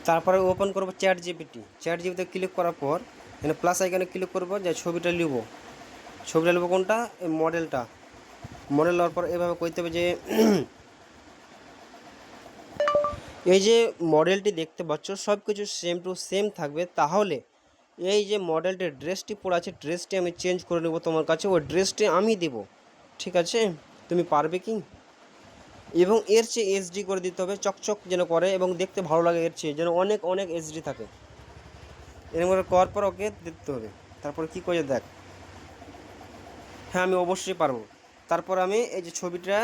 তারপরে ওপেন করবো chat GPT. Chat জিপিতে click করার পর এখানে প্লাস আইকনে ক্লিক করবো, যে ছবিটা নেব কোনটা, এই মডেল নেওয়ার পর এভাবে করতে হবে যে এই যে মডেলটি দেখতে পাচ্ছ সব কিছু সেম টু সেম থাকবে। তাহলে এই যে মডেলটির ড্রেসটি পরে আছে, ড্রেসটি আমি চেঞ্জ করে নেব তোমার কাছে, ওই ড্রেসটি আমি দেব, ঠিক আছে? তুমি পারবে কি? এবং এর চেয়ে এইচডি করে দিতে হবে, চকচক যেন করে এবং দেখতে ভালো লাগে, এর চেয়ে যেন অনেক অনেক এইচডি থাকে। এরকম করে করার পর ওকে দিতে হবে। তারপরে কী করে দেখ, হ্যাঁ আমি অবশ্যই পারবো। তারপর আমি এই যে ছবিটা,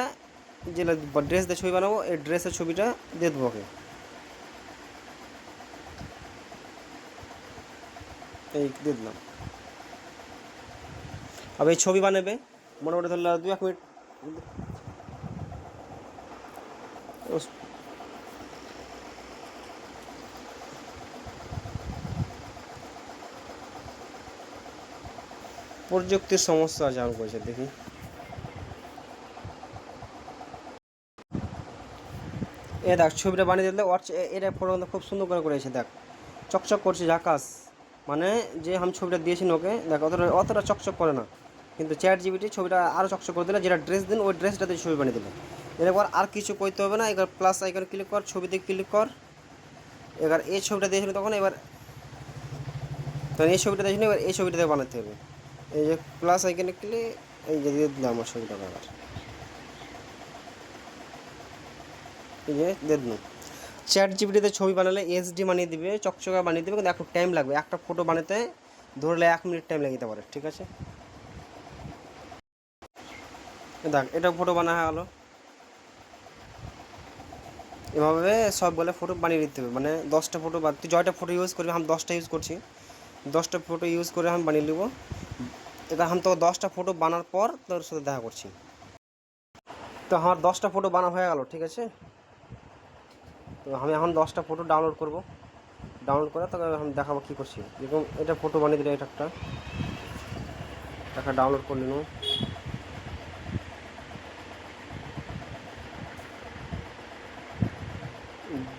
যে ড্রেস দিয়ে ছবি বানাবো, এই ড্রেসের ছবিটা দিয়ে দেবো ওকে, এই দিয়ে দিলাম। আবার এই ছবি বানাবে মোটামুটি ধরলে 2-1 মিনিট। প্রযুক্তির সমস্যা আছে আমার করেছে, দেখি এ দেখ ছবিটা বানিয়ে দিলে এটা ফটো খুব সুন্দর করে করেছে, দেখ চকচক করছে ঝাকাস। মানে যে আমি ছবিটা দিয়েছি ওকে, দেখ অতটা চকচক করে না, কিন্তু চ্যাট জিপিটি ছবিটা আরও চকচক করে দিলে, যেটা ড্রেস দিন ওই ড্রেসটাতে ছবি বানিয়ে দিলে। এরপর আর কিছু করতে হবে না, এবার প্লাস আইকনে ক্লিক কর, ছবিতে ক্লিক কর। এবার এই ছবিটা দিয়েছিল তখন, এবার এই ছবিটা দিয়েছিল, এবার এই ছবিটাতে বানাতে হবে। এই যে প্লাস আইকনে ক্লিক, এই যে দিয়ে দিলাম আমার ছবিটা, আবার এই যে দিয়ে দিলাম। চ্যাট জিপিটিতে ছবি বানালে এইচডি বানিয়ে দিবে, চকচকা বানিয়ে দেবে, কিন্তু একটু টাইম লাগবে। একটা ফটো বানাতে ধরলে 1 মিনিট টাইম লেগে যেতে পারে, ঠিক আছে? দেখ এটা ফটো বানা হয়ে গেলো। এভাবে সব বলে ফটো বানিয়ে নিতে হবে, মানে 10টা ফটো বা তুই জয়টা ফটো ইউজ করবি, আমি 10টা ইউজ করছি, 10টা ফটো ইউজ করে আমি বানিয়ে নেবো। এবার আমি তো 10টা ফটো বানার পর তোর সাথে দেখা করছি। তো আমার 10টা ফটো বানা হয়ে গেল, ঠিক আছে? তো আমি এখন 10টা ফটো ডাউনলোড করব, ডাউনলোড করে তোকে আমি দেখাবো কী করছি। যেরকম এটা ফটো বানিয়ে দিলে, এটা একটা ডাউনলোড করে নিন,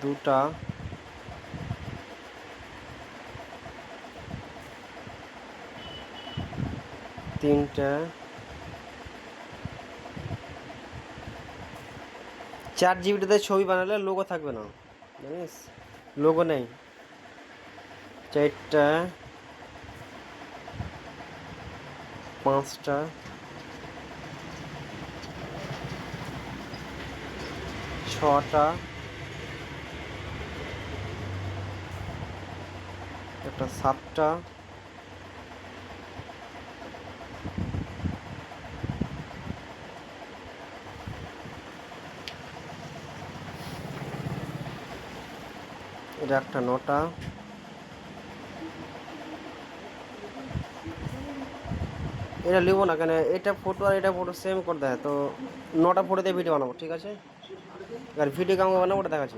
2টা, 3টা। চ্যাট জিপিটিতে ছবি বানালে লোগো থাকবে না, জানিস? লোগো নেই। 4টা, 5টা, 6টা, একটা 7টা, এটা একটা 9টা, এটা নেবো না কেন, এটা ফটো আর এটা ফটো সেম করে দেয় তো। 9টা ফটো দিয়ে ভিডিও বানাবো, ঠিক আছে? আর ভিডিও কেমন বানাবো ওটা দেখাচ্ছি।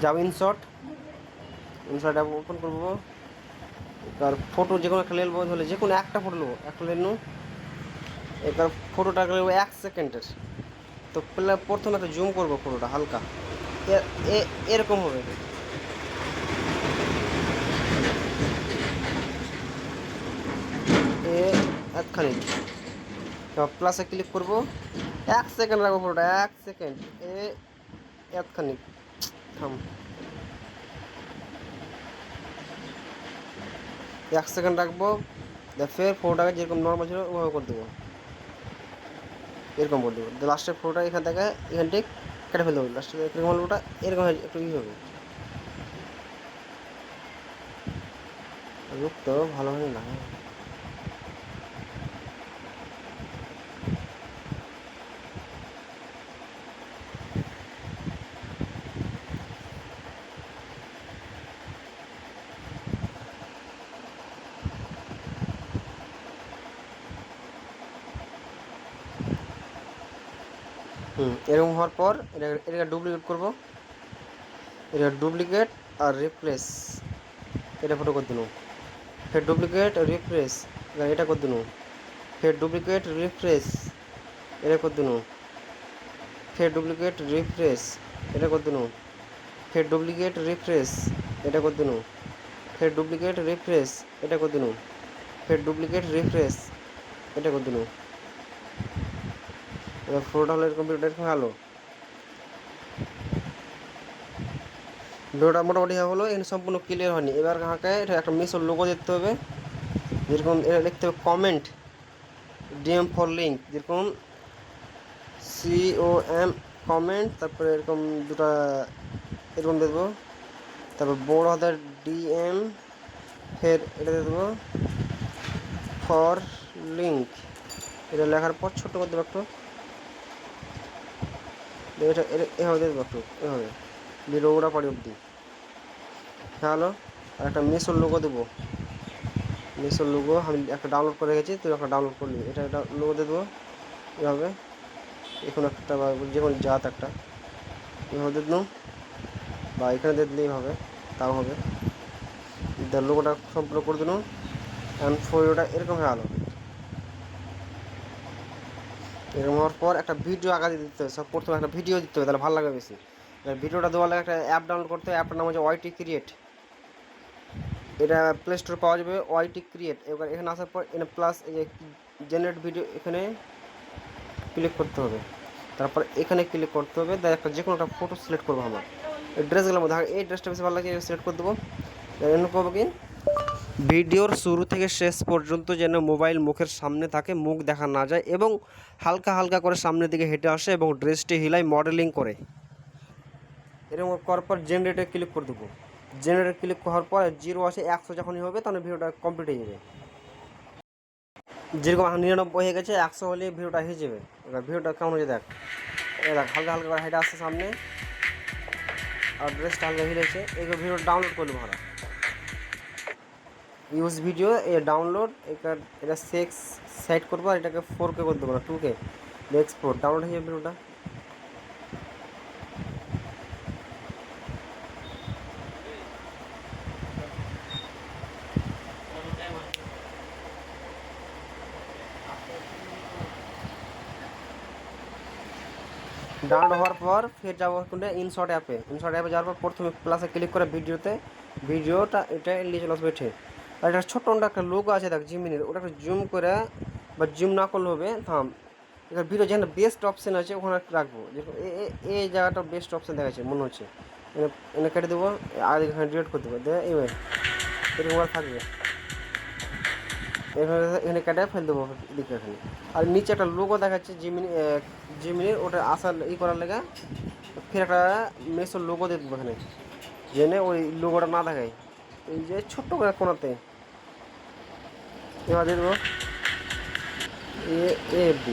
যাবো ইনশর্ট অ্যাপ ওপেন করবো, আর ফটো যে কোনো একটা নেবো, ধরলে যে কোনো একটা ফটো নেবো, একটা নেবো। এবার ফটোটা নেবো 1 সেকেন্ডের। তো প্রথমে একটা জুম করবো ফটোটা হালকা, এরকম হবে। একখানি প্লাসে ক্লিক করবো, 1 সেকেন্ড রাখবো ফটোটা, 1 সেকেন্ড, একখানি থাম, 1 সেকেন্ড রাখবো। ফের ফটোটাকে যেরকম নর্মাল ছিল ওভাবে করে দেবো, এরকম করে দেবো। লাস্টের ফটোটা এখান থেকে এখান থেকে কেটে ফেলে দেবো, লাস্টের ফটোটা এরকম একটু ই হবে, তো ভালো হয় না। এরকম হওয়ার পর এটাকে ডুপ্লিকেট করবো, এটা ডুপ্লিকেট আর রিপ্লেস, এটা ফটো করে দিন। ফের ডুপ্লিকেট রিফ্রেশ, এটা করে দিন। ফের ডুপ্লিকেট রিফ্রেশ, এটা করে দিন। ফের ডুপ্লিকেট রিফ্রেশ, এটা করে দিন। ফের ডুপ্লিকেট রিফ্রেশ এটা করে দিন, ফের ডুপ্লিকেট রিফ্রেশ এটা করে দিন, ফের ডুপ্লিকেট রিফ্রেশ এটা করে দিন। এবার ফটোটা হলো এরকম, ভিডিওটা এরকম ভালো, ভিডিওটা মোটামুটি হলো, এখানে সম্পূর্ণ ক্লিয়ার হয়নি। এবার আমাকে এটা একটা মিশোর লোগো দিতে হবে, যেরকম এটা লিখতে হবে কমেন্ট ডিএম ফর লিঙ্ক, যেরকম COM কমেন্ট, তারপরে এরকম দুটা এরকম দেবো, তারপর বড় হাতের DM, ফের এটা দিয়ে দেবো ফর লিঙ্ক, এটা লেখার পর ছোটো করে দেবো একটু, এটা এভাবে দিয়ে দেবো একটু, এভাবে ভিডিওটা পরে অবধি। হ্যালো, আর একটা মিশোর লোগো দেবো, মিশোর লোগো আমি একটা ডাউনলোড করে রেখেছি, তুই একটা ডাউনলোড করলি, এটা একটা লোগো দিয়ে দেবো এভাবে, এখন একটা যে কোনো জাত একটা এভাবে দিয়ে দিলাম, বা এখানে দিয়ে দিলেই হবে, তাও হবে। লোগোটা সম্পূর্ণ করে দিলাম, অ্যান্ড ফটোটা এরকম হয়ে গেলো। এরকম হওয়ার পর একটা ভিডিও আগে দিতে হবে, সব প্রথমে একটা ভিডিও দিতে হবে, তাহলে ভালো লাগবে বেশি। ভিডিওটা দেওয়ার লাগে একটা অ্যাপ ডাউনলোড করতে হবে, অ্যাপটার নাম হচ্ছে ওয়াইটি ক্রিয়েট, এটা প্লে স্টোরে পাওয়া যাবে ওয়াইটি ক্রিয়েট। এবার এখানে আসার পর এখানে প্লাস এই যে জেনারেট ভিডিও এখানে ক্লিক করতে হবে, তারপর এখানে ক্লিক করতে হবে, একটা যে কোনো একটা ফটো সিলেক্ট করবো। আমার এই ড্রেসগুলোর মধ্যে এই ড্রেসটা বেশি ভালো লাগে, সিলেক্ট করে দেবো। এখানে করবো কি, ভিডিওর শুরু থেকে শেষ পর্যন্ত যেন মোবাইল মুখের সামনে থাকে, মুখ দেখা না যায় এবং হালকা হালকা করে সামনের দিকে হেঁটে আসে এবং ড্রেসটি হিলাই মডেলিং করে। এরকম করার পর জেনারেটে ক্লিক করে দেবো, জেনারেটে ক্লিক করার পর 0 আসে 100 যখনই হবে তখন ভিডিওটা কমপ্লিট হয়ে যাবে। যেরকম 99 হয়ে গেছে, 100 হলে ভিডিওটা হয়ে যাবে। এবার ভিডিওটা কেমন হয়েছে দেখ, দেখ হালকা হালকা করে হেঁটে আসছে সামনে আর ড্রেসটা হালকা হিলেছে। এগুলো ভিডিও ডাউনলোড করলে ভালো, ইউজ ভিডিও এ ডাউনলোড, এটা সেট করবো আর এটাকে 4K করে দেবো না 2K, এক্সপোর্ট ডাউনলোড হয়ে যাবে ভিডিওটা। ডাউনলোড হওয়ার পর ফের যাবো কোনটা, ইনশর্ট অ্যাপে, ইনশর্ট অ্যাপে যাওয়ার পর প্রথমে প্লাসে ক্লিক করে ভিডিওটা এটা নিয়ে চলে আসবে এঠে। আর এটা ছোট্ট একটা লোগো আছে দেখ জিমিনির, ওটা একটা জুম করে বা জুম না করলে হবে, থাম। এবার ভিডিও যেখানে বেস্ট অপশান আছে ওখানে রাখবো, যেরকম এই জায়গাটা বেস্ট অপশান দেখাচ্ছে মনে হচ্ছে, এনে কেটে দেবো আর এখানে ডিলিট করে দেবো, এবার এরকম থাকবে, এখানে কেটে ফেলে দেবো এদিকে এখানে। আর নিচে একটা লোগো দেখাচ্ছে জিমিনির, ওটা আসার করার লেগে ফের একটা মেসোর লোগো দিয়ে দেবো এখানে, জেনে ওই লোগোটা না দেখায়, এই যে ছোট্ট করে কোনাতে এবার দিয়ে দেবো AFD।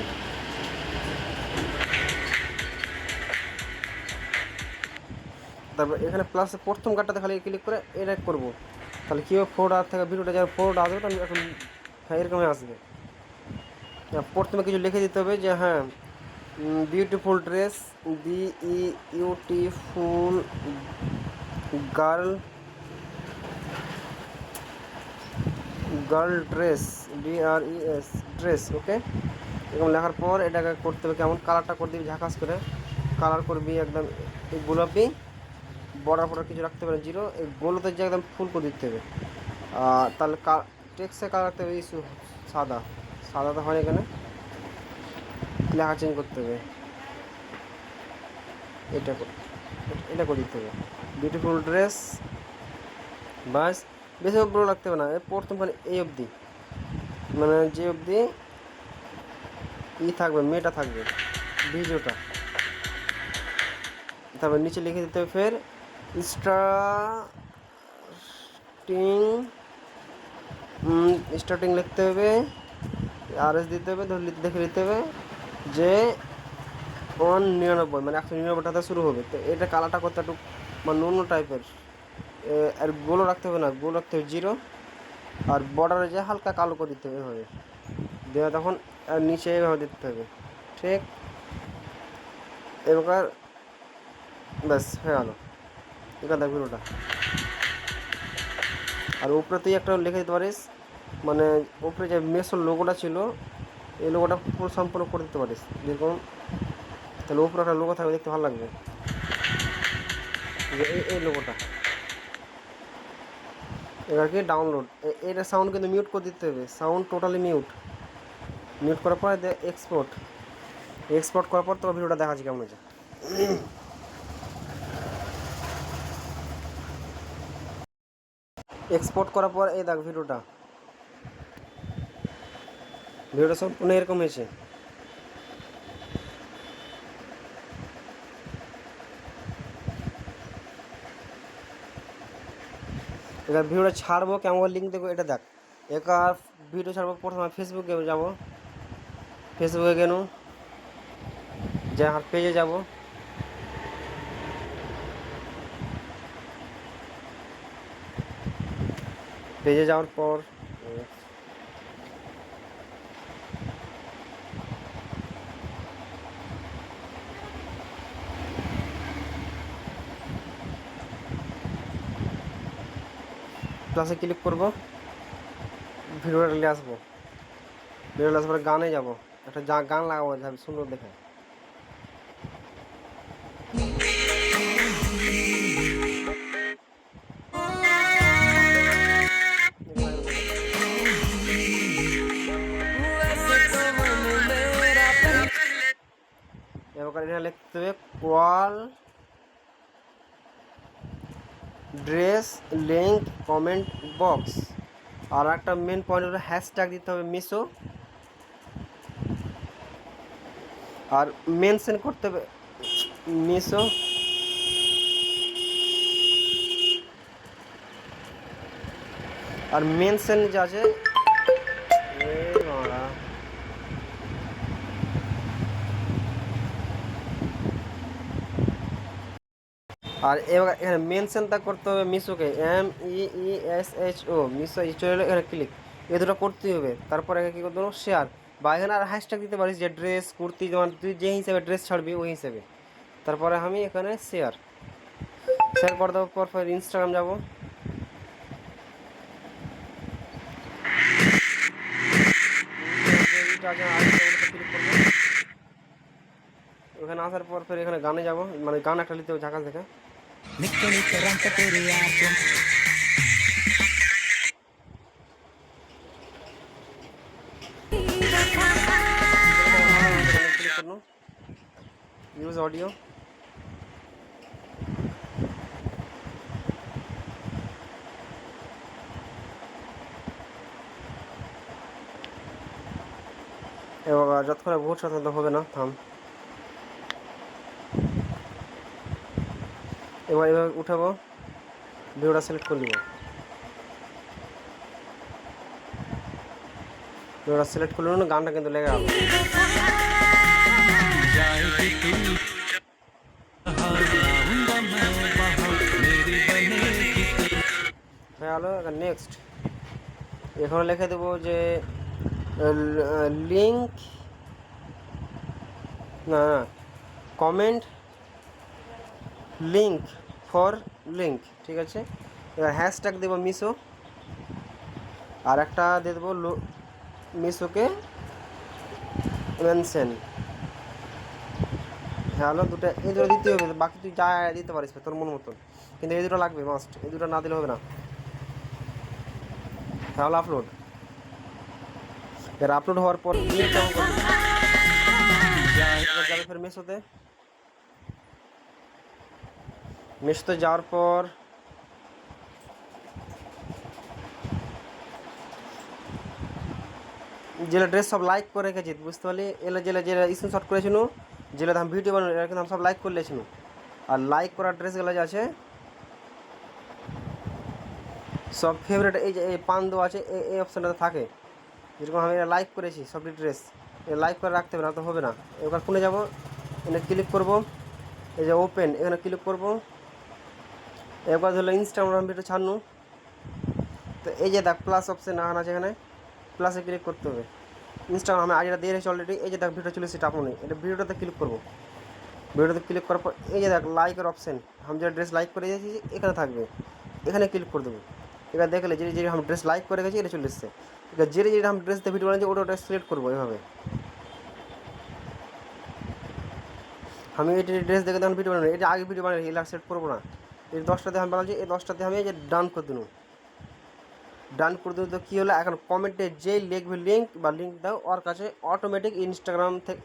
তারপর এখানে প্লাসে প্রথম কার্ডটাতে খালি ক্লিক করে এটা করবো, তাহলে কী হবে, ফোরটা থেকে ভিডিওটা যাবে, ফোরটা আসবে তাহলে এখন হ্যাঁ এরকমই আসবে। প্রথমে কিছু লিখে দিতে হবে যে হ্যাঁ beautiful dress, beautiful girl dress, DRES dress, okay. এরকম লেখার পর এটাকে করতে হবে কেমন, কালারটা করে দিবি ঝাঁকাস করে, কালার করবি একদম এই গোলাপি, বর্ডার কিছু রাখতে পারে 0, এই গোলতে যে একদম ফুল করে দিতে হবে। তাহলে টেক্সটের কালার রাখতে হবে ইস্যু সাদা, সাদাতে হয় এখানে, লেখা চেঞ্জ করতে হবে, এটা করে দিতে হবে বিউটিফুল ড্রেস, বাস। বেশি বড় রাখতে হবে না, প্রথমখানে এই অবধি, মানে যে অবধি থাকবে মেয়েটা থাকবে ভিডিওটা। তারপর নিচে লিখে দিতে হবে ফের স্টার্টিং লিখতে হবে, RS দিতে হবে, দেখে দিতে হবে যে 199 মানে 199টাতে শুরু হবে। তো এটা কালারটা করতে একটু মানে অন্য টাইপের, আর গোলও রাখতে হবে না, গোল রাখতে হবে 0, আর বর্ডারে যে হালকা কালো করে দিতে হবে এভাবে দেওয়া, তখন আর নিচে এভাবে দিতে হবে, ঠিক। এবার ব্যাস হয়ে গেলো, এটা দেখবি ওটা। আর উপরে তুই একটা লিখে দিতে পারিস, মানে উপরে যে মেসোর লোগোটা ছিল এই লোগোটা পুরো সম্পূর্ণ করে দিতে পারিস, যেরকম তাহলে উপরে একটা লোগো থাকবে, দেখতে ভালো লাগবে। যে এই লোগোটা, এবার কি ডাউনলোড, এটা সাউন্ড কিন্তু মিউট করে দিতে হবে, সাউন্ড টোটালি মিউট করার পরে এক্সপোর্ট করার পর তো ভিডিওটা দেখাচ্ছি কেমন হয়েছে। এক্সপোর্ট করার পর এই দেখ ভিডিওটা সম্পূর্ণ এরকম হয়েছে। এবার ভিডিওটা ছাড়বো কেমন লিঙ্ক দেবো এটা দেখ। এবার ভিডিও ছাড়বো, প্রথমে ফেসবুকে যাবো, ফেসবুকে গেল যে আমার পেজে যাব, পেজে যাওয়ার পর প্লাসে ক্লিক করবো, ভিডিওটা নিয়ে আসবো, ভিডিওটা আসার পরে গানে যাবো, একটা গান লাগাবো সুন্দর দেখে। এবার এখানে লিখতে হবে call dress link comment box, আর একটা মেন পয়েন্ট হলো হ্যাশট্যাগ দিতে হবে মিশো, আর মেনশন করতে হবে মিশো, আর মেনশন যে আছে আর এখানে মেনশনটা করতে হবে মিশোকে, MEESHO মিশো হলো এখানে ক্লিক, এ দুটো করতেই হবে। তারপরে কী করতে হবে শেয়ার, বা এখানে আর হ্যাশট্যাগ দিতে পারিস যে ড্রেস কুর্তি, যেমন তুই যে হিসেবে ড্রেস ছাড়বি ওই হিসেবে। তারপরে আমি এখানে শেয়ার করে দেওয়ার পর ফের ইনস্টাগ্রাম যাবো, ক্লিক করবো, ওখানে আসার পর ফের এখানে গানে যাবো, মানে গান একটা নিতে হবে ঝাঁকাস দেখে। यूज ऑडियो, এবার যতক্ষণ বহুত সাধারণত হবে না থাম, এবার এবার উঠাবো, ভিডিওটা সিলেক্ট করে নিব, ভিডিওটা সিলেক্ট করলে না গানটা কিন্তু লেগে গেল হ্যালো। নেক্সট এখানে লিখে দেবো যে লিঙ্ক না কমেন্ট লিঙ্ক ফর লিঙ্ক, ঠিক আছে। এবার হ্যাশট্যাগ দেবো মিশো, আর একটা দিয়ে দেবো মিশোকে মেনশন, হ্যালো। দুটো এই দুটো দিতে হবে, বাকি তুই যা দিতে পারিস তোর মন মতন, কিন্তু এই দুটো লাগবে মাস্ট, এই দুটো না দিলে হবে না। তাহলে আপলোড, এর আপলোড হওয়ার পর যাবে ফের মিশোতে, মিশোতে যাওয়ার পর যেটা ড্রেস সব লাইক করে রেখেছি বুঝতে পারলি, এলে যেটা স্ক্রিনশট করেছিল, যেটা আমি ভিডিও বানাবো এটা কিন্তু আমি সব লাইক করে লেছিল, আর লাইক করা ড্রেসগুলো যে আছে সব ফেভারিট, এই যে এই পান দেওয়া আছে এই অপশানটাতে থাকে, যেরকম আমি এটা লাইক করেছি সবটি ড্রেস লাইক করে রাখতে হবে না তো হবে না। এবার ফোনে যাবো, এখানে ক্লিক করব, এই যে ওপেন এখানে ক্লিক করব, এবার ধরো ইনস্টাগ্রাম ভিডিও ছাড়নু, তো এই যে দেখ প্লাস অপশান আছে, এখানে প্লাসে ক্লিক করতে হবে, ইনস্টাগ্রাম আমি আইডিটা দিয়ে রেখেছি অলরেডি, এই যে দেখ ভিডিও চলে এসেছে আপনি, এটা ভিডিওটাতে ক্লিক করবো, ভিডিওতে ক্লিক করার পর এই যে দেখ লাইকের অপশান, আমি যে ড্রেস লাইক করে দিয়েছি এখানে থাকবে, এখানে ক্লিক করে দেবো। এবার দেখলে যে আমি ড্রেস লাইক করে গেছি এটা চলে এসছে, এবার যেটা আমি ড্রেসতে ভিডিও বানিয়েছি ওটা সিলেক্ট করবো এভাবে, আমি এই ড্রেস দেখে তখন ভিডিও বানাবো, এটা আগে ভিডিও বানিয়ে এগুলো সেট করবো না, এই 10টাতে আমি বানাচ্ছি, এই 10টাতে আমি এই যে ডান করে দিন। ডান করে দিন তো কী হলো, এখন কমেন্টে যেই লিখবে লিঙ্ক বা লিঙ্ক দাও ওর কাছে অটোমেটিক ইনস্টাগ্রাম থেকে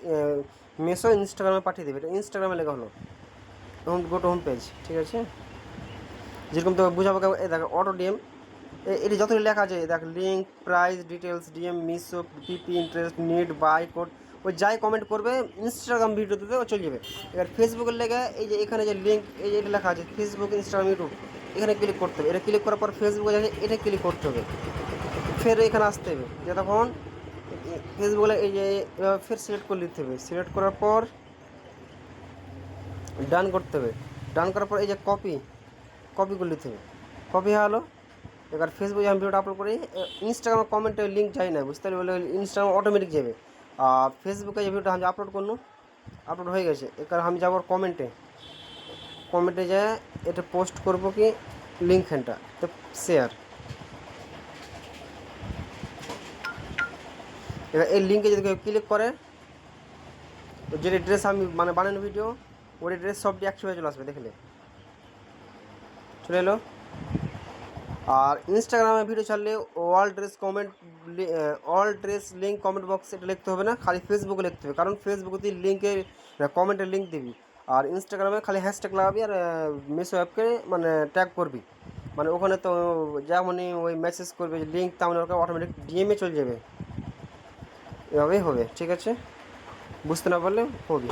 মেসো ইনস্টাগ্রামে পাঠিয়ে দেবে। এটা ইনস্টাগ্রামে লেখা হলো গো টু হোম পেজ, ঠিক আছে। যেরকম তোকে বুঝাবো, এই দেখ অটো ডিএম, এটি যতই লেখা আছে দেখ, লিঙ্ক, প্রাইস, ডিটেলস, ডিএম, মিসো, PP, interest, need, buy code, ওই যাই কমেন্ট করবে ইনস্টাগ্রাম ভিডিওতে ও চলে যাবে। এবার ফেসবুকের লেগে এই যে এখানে যে লিঙ্ক, এই যে এটা লেখা আছে ফেসবুক, ইনস্টাগ্রাম, ইউটিউব, এখানে ক্লিক করতে হবে। এটা ক্লিক করার পর ফেসবুকে যাবে, এটা ক্লিক করতে হবে, ফের এখানে আসতে হবে, যে তখন ফেসবুকে এই যে ফের সিলেক্ট করে নিতে হবে। সিলেক্ট করার পর ডান করতে হবে। ডান করার পর এই যে কপি করে নিতে হবে, কপি হলো। এবার ফেসবুকে আমি ভিডিওটা আপলোড করি, ইনস্টাগ্রামে কমেন্টে লিঙ্ক যাই না, বুঝতে পারলে, বলে ইনস্টাগ্রাম অটোমেটিক যাবে। আর ফেসবুকে যে ভিডিওটা আমি আপলোড করলো, আপলোড হয়ে গেছে। এবার আমি যাবো কমেন্টে যায় এটা পোস্ট করব কি লিঙ্ক হ্যান্ডটা তো শেয়ার। এবার এই লিঙ্কে যদি কেউ ক্লিক করে, যেটা ড্রেস আমি মানে বানানো ভিডিও, ওই ড্রেস সবটি একসাথে চলে আসবে, দেখলে চলে এলো। আর ইনস্টাগ্রামে ভিডিও ছাড়লে all dress link comment box এটা লিখতে হবে না, খালি ফেসবুকে লিখতে হবে, কারণ ফেসবুকে তুই লিঙ্কের কমেন্টের লিঙ্ক দিবি। আর ইনস্টাগ্রামে খালি হ্যাশট্যাগ লাগাবি আর মিশো অ্যাপকে মানে ট্যাগ করবি, মানে ওখানে তো যেমনই ওই মেসেজ করবে লিঙ্ক, তেমন ওকে অটোমেটিক ডিএমে চলে যাবে। এভাবেই হবে, ঠিক আছে। বুঝতে না পারলে হবে।